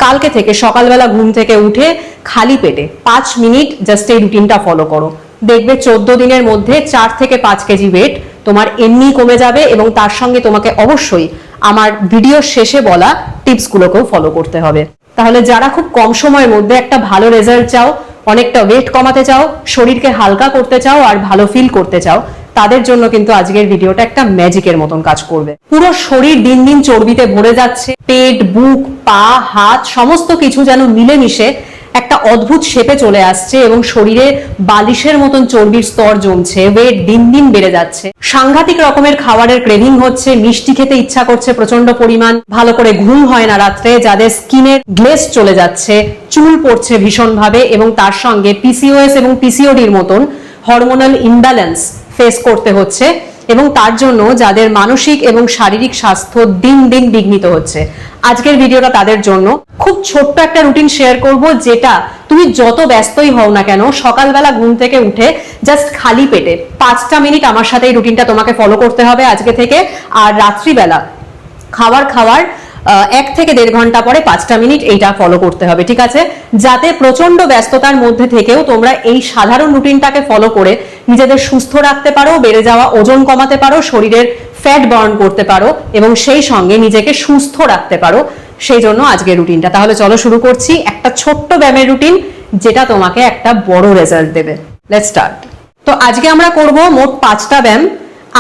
কালকে থেকে সকালবেলা ঘুম থেকে উঠে খালি পেটে 5 মিনিট জাস্ট এই রুটিনটা ফলো করো, দেখবে 14 দিনের মধ্যে 4 থেকে 5 কেজি ওয়েট তোমার এমনি কমে যাবে। এবং তার সঙ্গে তোমাকে অবশ্যই আমার ভিডিওর শেষে বলা টিপসগুলোকেও ফলো করতে হবে। তাহলে যারা খুব কম সময়ের মধ্যে একটা ভালো রেজাল্ট চাও, অনেকটা ওয়েট কমাতে চাও, শরীরকে হালকা করতে চাও আর ভালো ফিল করতে চাও, তাদের জন্য কিন্তু আজকের ভিডিওটা একটা ম্যাজিকের মতন কাজ করবে। পুরো শরীর দিন দিন চর্বিতে ভরে যাচ্ছে, পেট, বুক, পা, হাত সমস্ত কিছু যেন মিলেমিশে একটা অদ্ভুত শেপে চলে আসছে এবং শরীরে বালিশের মতন চর্বির স্তর জমছে, ওয়েট দিন দিন বেড়ে যাচ্ছে, সাংঘাতিক রকমের খাবারের ক্রেভিং হচ্ছে, মিষ্টি খেতে ইচ্ছা করছে প্রচন্ড পরিমাণ, ভালো করে ঘুম হয় না রাত্রে, যাদের স্কিনের গ্লেজ চলে যাচ্ছে, চুল পড়ছে ভীষণ ভাবে এবং তার সঙ্গে পিসিওএস এবং পিসিওডির মতন হরমোনাল ইমব্যালেন্স ফেস করতে হচ্ছে এবং তার জন্য যাদের মানসিক এবং শারীরিক স্বাস্থ্য দিন দিন বিঘ্নিত হচ্ছে, আজকের ভিডিওটা তাদের জন্য। খুব ছোট্ট একটা রুটিন শেয়ার করব, যেটা তুমি যত ব্যস্তই হও না কেন সকালবেলা ঘুম থেকে উঠে জাস্ট খালি পেটে 5টা মিনিট আমার সাথে এই রুটিনটা তোমাকে ফলো করতে হবে আজকে থেকে। আর রাত্রিবেলা খাওয়ার 1 থেকে 1.5 ঘন্টা পরে 5টা মিনিট এইটা ফলো করতে হবে, ঠিক আছে? যাতে প্রচন্ড ব্যস্ততার মধ্যে থেকেও তোমরা এই সাধারণ রুটিনটাকে ফলো করে নিজেদের সুস্থ রাখতে পারো, বেড়ে যাওয়া ওজন কমাতে পারো, শরীরের ফ্যাট বার্ন করতে পারো এবং সেই সঙ্গে নিজেকে সুস্থ রাখতে পারো। সেই জন্য আজকের রুটিনটা। তাহলে চলো শুরু করছি একটা ছোট্ট ব্যায়ামের রুটিন, যেটা তোমাকে একটা বড় রেজাল্ট দেবে। Let's start. তো আজকে আমরা করব মোট 5টা ব্যায়াম।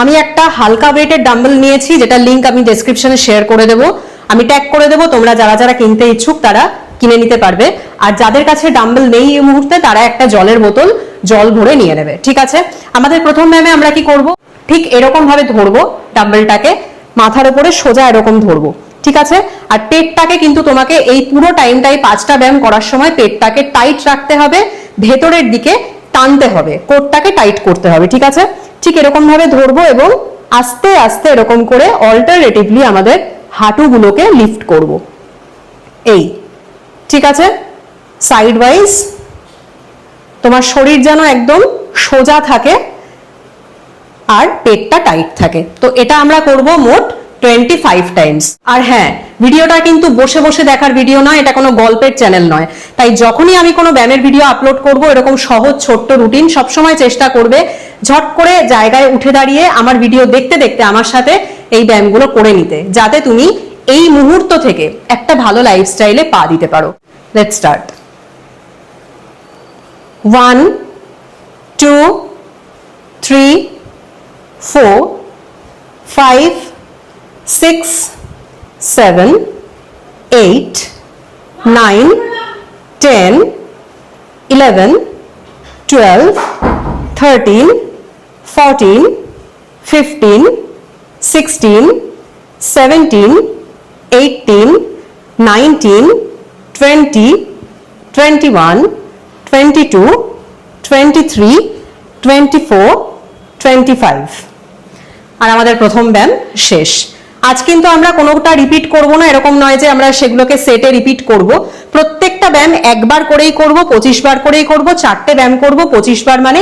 আমি একটা হালকা ওয়েটের ডাম্বেল নিয়েছি, যেটা লিংক আমি ডেসক্রিপশনে শেয়ার করে দেবো, আমি ট্যাগ করে দেবো, তোমরা যারা যারা কিনতে ইচ্ছুক তারা কিনে নিতে পারবে। আর যাদের কাছে ডাম্বেল নেই এই মুহূর্তে, তারা একটা জলের বোতল জল ভরে নিয়ে নেবে, ঠিক আছে? আমাদের প্রথম ব্যায়ামে আমরা কি করব, ঠিক এরকম ভাবে ধরবো ডাম্বেলটাকে, মাথার উপরে সোজা এরকম ধরবো, ঠিক আছে? আর পেটটাকে কিন্তু তোমাকে এই পুরো টাইমটাই 5টা ব্যায়াম করার সময় পেটটাকে টাইট রাখতে হবে, ভেতরের দিকে টানতে হবে, কোটটাকে টাইট করতে হবে, ঠিক আছে? ঠিক এরকম ভাবে ধরবো এবং আস্তে আস্তে এরকম করে অল্টারনেটিভলি আমাদের হাঁটুগুলোকে লিফট করব, এই, ঠিক আছে? সাইড ওয়াইজ তোমার শরীর যেন একদম সোজা থাকে আর পেটটা টাইট থাকে। তো এটা আমরা করব মোট 25 টাইমস। আর হ্যাঁ, ভিডিওটা কিন্তু বসে বসে দেখার ভিডিও নয়, এটা কোনো গল্পের চ্যানেল নয়। তাই যখনই আমি কোনো ব্যায়ামের ভিডিও আপলোড করব, এরকম সহজ ছোট্ট রুটিন সবসময় চেষ্টা করবে ঝট করে জায়গায় উঠে দাঁড়িয়ে আমার ভিডিও দেখতে দেখতে আমার সাথে এই ব্যায়ামগুলো করে নিতে, যাতে তুমি এই মুহূর্ত থেকে একটা ভালো লাইফস্টাইলে পা দিতে পারো। Let's start. 1 2 3 4 5 6 7 8 9 10 11 12 13 14 15 16 17 18 19 20 21 22 23 24 25। আর আমাদের প্রথম ব্যায়াম শেষ। আজ কিন্তু আমরা কোনোটা রিপিট করব না, এরকম নয় যে আমরা সেগুলোকে সেটে রিপিট করব। প্রত্যেকটা ব্যায়াম একবার করেই করব, 25 বার করেই করব। 4টে ব্যায়াম করব, 25 বার মানে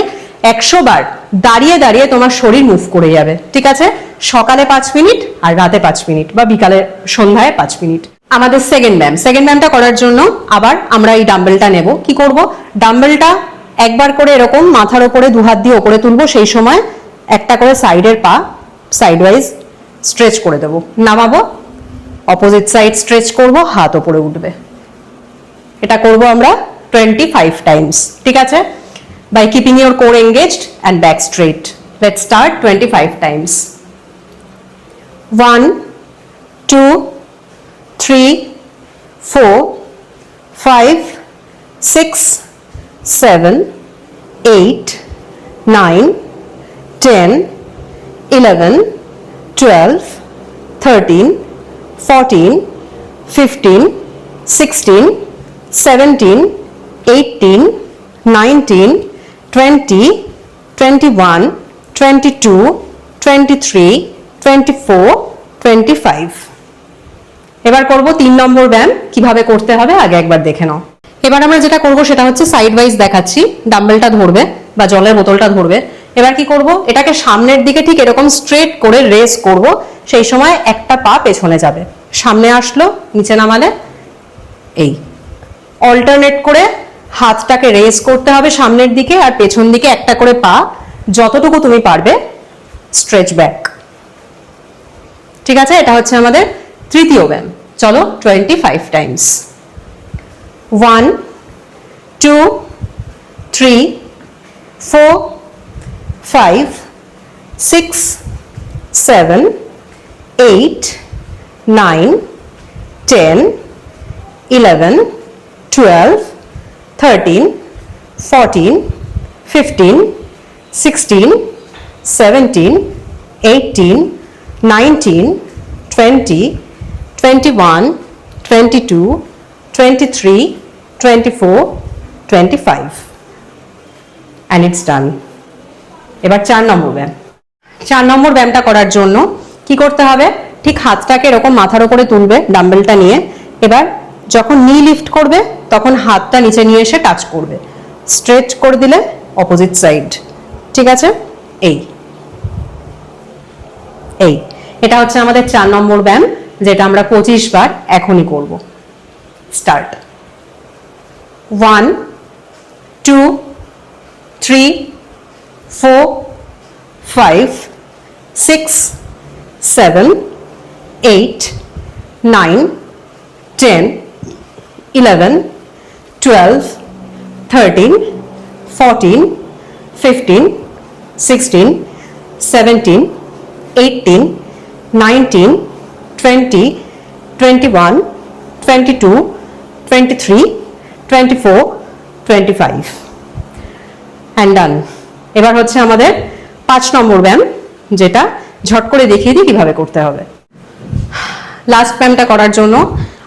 100 বার দাঁড়িয়ে দাঁড়িয়ে তোমার শরীর মুভ করে যাবে, ঠিক আছে? সকালে 5 মিনিট আর রাতে 5 মিনিট বা বিকালে সন্ধ্যায় 5 মিনিট। আমাদের সেকেন্ড ব্যায়ামটা করার জন্য আবার আমরা এই ডাম্বেলটা নেব। কি করব, ডাম্বেলটা একবার করে এরকম মাথার উপরে 2 হাত দিয়ে উপরে তুলবো, সেই সময় একটা করে সাইডের পা সাইড ওয়াইজ স্ট্রেচ করে দেবো, নামাবো, অপোজিট সাইড স্ট্রেচ করব, হাত উপরে উঠবে। এটা করব আমরা 25 টাইমস, ঠিক আছে? By keeping your core engaged and back straight. Let's start 25 times. 1 2 3 4 5 6 7 8 9 10 11 12 13 14 15 16 17 18 19 20 21 22 23 24 25। এবার করব 3 নম্বর ব্যায়াম। কিভাবে করতে হবে আগে একবার দেখে নাও। এবার আমরা যেটা করব সেটা হচ্ছে সাইড ওয়াইজ দেখাচ্ছি। ডাম্বেলটা ধরবে বা জলের বোতলটা ধরবে। এবার কি করব, এটাকে সামনের দিকে ঠিক এরকম স্ট্রেট করে রেস করব। সেই সময় একটা পা পেছনে যাবে, সামনে আসলো, নিচে নামালে, এই অল্টারনেট করে হাতটাকে রেজ করতে হবে সামনের দিকে আর পেছন দিকে একটা করে পা যতটুকু তুমি পারবে স্ট্রেচ ব্যাক। ঠিক আছে, এটা হচ্ছে আমাদের তৃতীয় ব্যায়াম। চলো 25 টাইমস। 1 2 3 4 5 6 7 8 9 10 11 12 13 14 15 16 17 18 19 20 21 22 23 24 25 and it's done. এবার 4 নম্বর ব্যায়াম। 4 নম্বর ব্যায়ামটা করার জন্য কি করতে হবে, ঠিক হাতটাকে এরকম মাথার উপরে তুলবে ডাম্বেলটা নিয়ে। এবার যখন নি লিফট করবে তখন হাতটা নিচে নিয়ে এসে টাচ করবে, স্ট্রেচ করে দিলে অপোজিট সাইড। ঠিক আছে, এই এই এটা হচ্ছে আমাদের 4 নম্বর ব্যায়াম, যেটা আমরা 25 বার এখনই করব। স্টার্ট। 1 2 3 4 5 6 7 8 9 10 11 12 13 14 15 16 17 18 19 20 21 22 23 24 25 and done. এবার হচ্ছে আমাদের 5 নম্বর ব্যায়াম, যেটা ঝট করে দেখিয়ে দিই কিভাবে করতে হবে। লাস্ট ব্যায়ামটা করার জন্য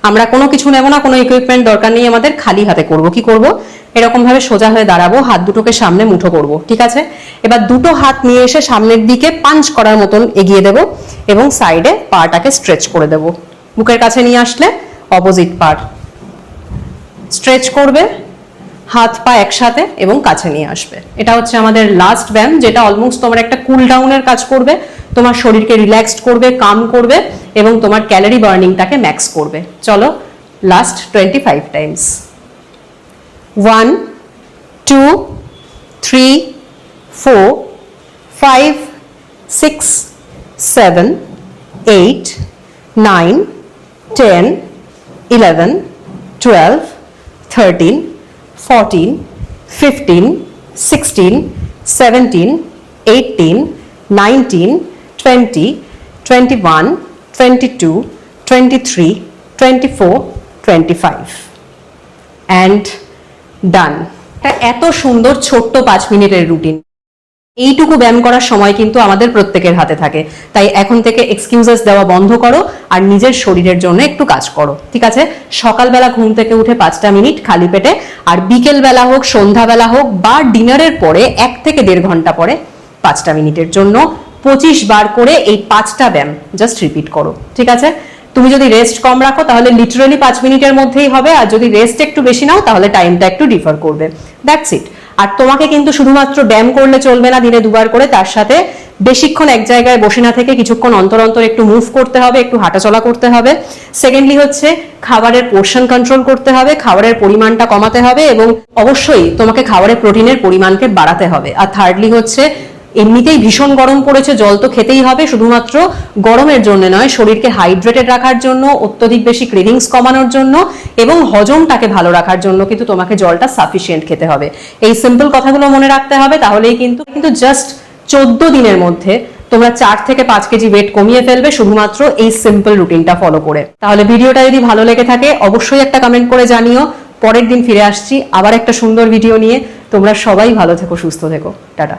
আমরা কোনো কিছু নেব না, কোনো ইকুইপমেন্ট দরকার নেই আমাদের, খালি হাতে করব। কি করব, এরকম ভাবে সোজা হয়ে দাঁড়াবো, হাত দুটোকে সামনে মুঠো করব। ঠিক আছে, এবার দুটো হাত নিয়ে এসে সামনের দিকে পাঞ্চ করার মতন এগিয়ে দেব এবং সাইডে পাটাকে স্ট্রেচ করে দেব। বুকের কাছে নিয়ে আসলে অপোজিট পার স্ট্রেচ করবে, হাত পা একসাথে এবং কাছে নিয়ে আসবে। এটা হচ্ছে আমাদের লাস্ট ব্যায়াম, যেটা অলমোস্ট তোমার একটা কুল ডাউনের কাজ করবে, তোমার শরীরকে রিল্যাক্সড করবে, কাম করবে এবং তোমার ক্যালোরি বার্নিংটাকে ম্যাক্স করবে। চলো লাস্ট 25 টাইমস। 1 2 3 4 5 6 7 8 9 10 11 12 13 14 15 16 17 18 19 20 21 22 23 24 25 and done. এত সুন্দর ছোট্ট 5 মিনিটের রুটিন, এইটুকু ব্যায়াম করার সময় কিন্তু আমাদের প্রত্যেকের হাতে থাকে। তাই এখন থেকে এক্সকিউজেস দেওয়া বন্ধ করো আর নিজের শরীরের জন্য একটু কাজ করো। ঠিক আছে, সকালবেলা ঘুম থেকে উঠে 5টা মিনিট খালি পেটে, আর বিকেল বেলা হোক, সন্ধ্যাবেলা হোক বা ডিনারের পরে 1 থেকে 1.5 ঘন্টা পরে 5টা মিনিটের জন্য 25 বার করে এই 5টা ব্যায়াম জাস্ট রিপিট করো। ঠিক আছে, তুমি যদি রেস্ট কম রাখো তাহলে লিটারালি 5 মিনিটের মধ্যেই হবে, আর যদি রেস্ট একটু বেশি নাও তাহলে টাইমটা একটু ডিফার করবে। That's it. আর তোমাকে কিন্তু শুধুমাত্র ব্যায়াম করলে চলবে না দিনে 2 বার করে, তার সাথে বেশিক্ষণ এক জায়গায় বসে না থেকে কিছুক্ষণ অন্তর অন্তর একটু মুভ করতে হবে, একটু হাঁটাচলা করতে হবে। সেকেন্ডলি হচ্ছে খাবারের পোর্শন কন্ট্রোল করতে হবে, খাবারের পরিমাণটা কমাতে হবে এবং অবশ্যই তোমাকে খাবারের প্রোটিনের পরিমাণকে বাড়াতে হবে। আর থার্ডলি হচ্ছে এমনিতেই ভীষণ গরম পড়েছে, জল তো খেতেই হবে, শুধুমাত্র গরমের জন্য নয়, শরীরকে হাইড্রেটেড রাখার জন্য, অত্যধিক বেশি ক্রেভিংস কমানোর জন্য এবং হজমটাকে ভালো রাখার জন্য কিন্তু তোমাকে জলটা সাফিসিয়েন্ট খেতে হবে। এই সিম্পল কথাগুলো মনে রাখতে হবে, তাহলেই কিন্তু জাস্ট 14 দিনের মধ্যে তোমরা 4 থেকে 5 কেজি ওয়েট কমিয়ে ফেলবে শুধুমাত্র এই সিম্পল রুটিনটা ফলো করে। তাহলে ভিডিওটা যদি ভালো লেগে থাকে অবশ্যই একটা কমেন্ট করে জানিও। পরের দিন ফিরে আসছি আবার একটা সুন্দর ভিডিও নিয়ে। তোমরা সবাই ভালো থেকো, সুস্থ থেকো, টাটা।